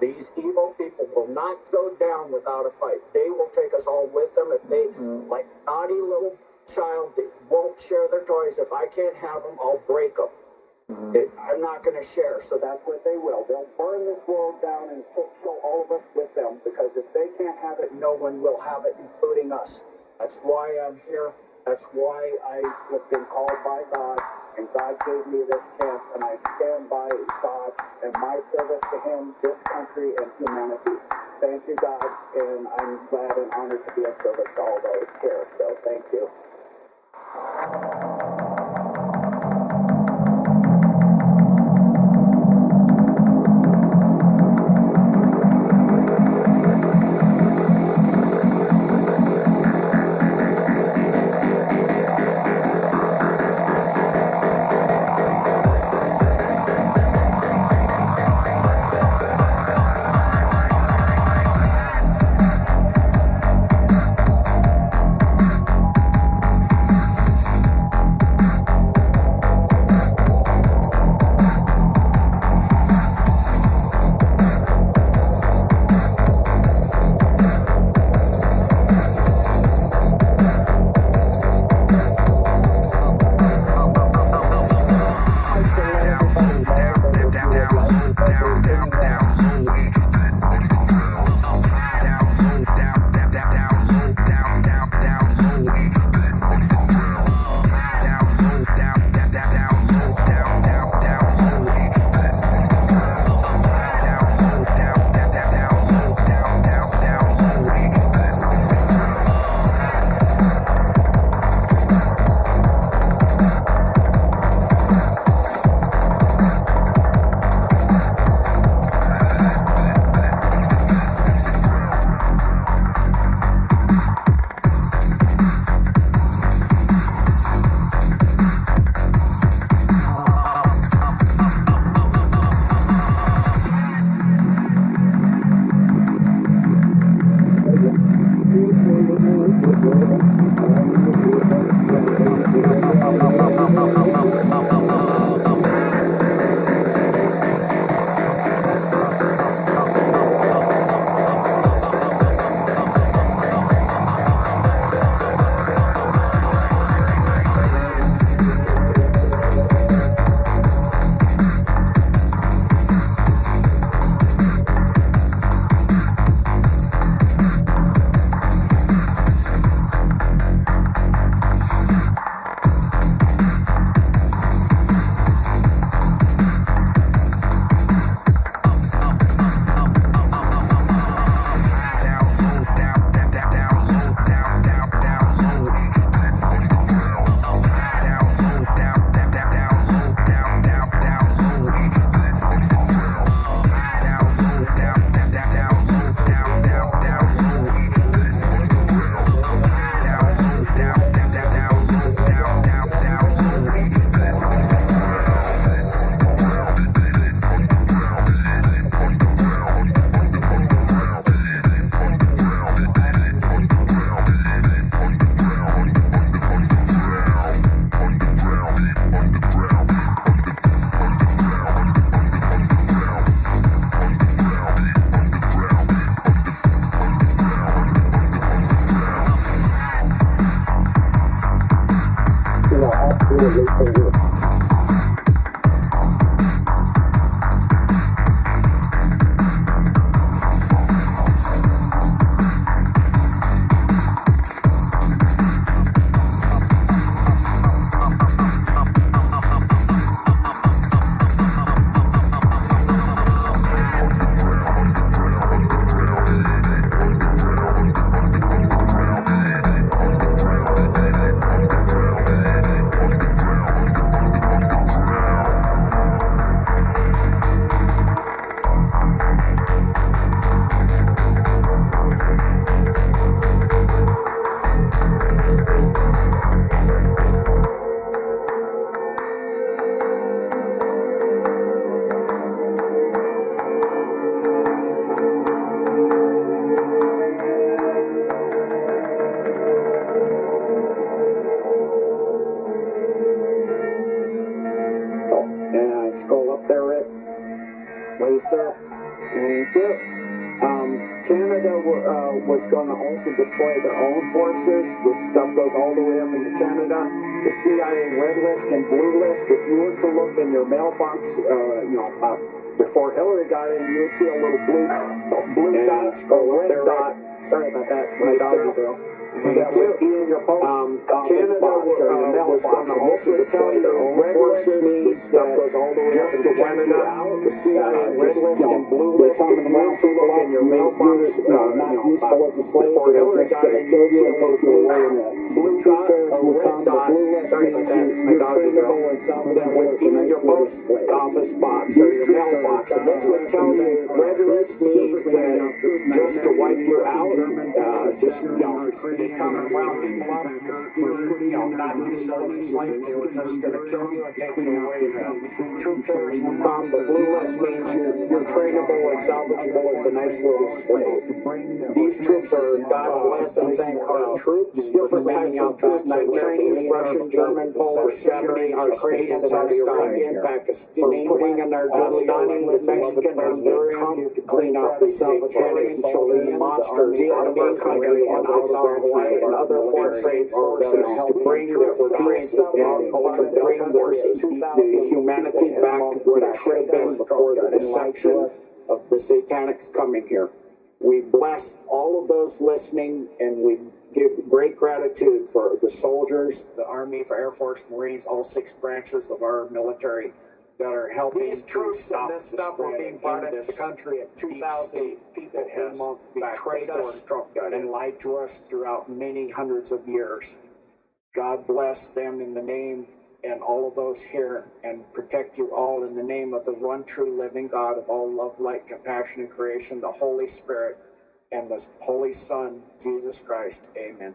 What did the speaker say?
These evil people will not go down without a fight. They will take us all with them. If they, like naughty little child, they won't share their toys. If I can't have them, I'll break them. I'm not going to share. So that's what they will. They'll burn this world down and kill all of us with them, because if they can't have it, no one will have it, including us. That's why I'm here. That's why I have been called by God, and God gave me this chance, and I stand by God and my service to Him, this country, and humanity. Thank you, God, and I'm glad and honored to be of service to all those here. So thank you. Scroll up there, Rick. Please, sir. Thank you. Canada was going to also deploy their own forces. This stuff goes all the way up into Canada. The CIA red list and blue list. If you were to look in your mailbox, before Hillary got in, you would see a little blue dot or red dot. Sorry about that. My doggy girl. That would be in your post Canada box or your mailbox. Was going to also deploy their own forces. This stuff goes all the way up into Canada. The CIA red list and blue list. If you were to look in your mailbox, not useful as a slave. Before Hillary got in, you would see a little blue dot or red dot. Sorry about that. My doggy girl. That would be in your post office box or your mailbox. And this would tell you red list means that just to wipe you out, just, they come around people up, not useful as a slave, they were just going to kill you and take you away. Troop carriers will come. The blue list means you're trainable and salvageable as a nice little slave. These troops are, God bless and thank our troops, different types of troops, like Chinese, Russian, German, Polish, Japanese, Ukrainian, Saudi Arabian, Pakistani, putting in their Pakistani, Mexican, Honduran to clean out the satanic monsters out of our country, and also Hawaii and other foreign forces to bring peace and to bring the humanity back to what it should have been before the deception of the satanics coming here. We bless all of those listening, and we give great gratitude for the soldiers, the Army, for Air Force, Marines, all 6 branches of our military that are helping. These troops and this stuff are being brought into the country at 2,000 people a month, betrayed us and lied to us throughout many hundreds of years. God bless them in the name and all of those here, and protect you all in the name of the one true living God of all love, light, compassion, and creation, the Holy Spirit, and the Holy Son, Jesus Christ. Amen.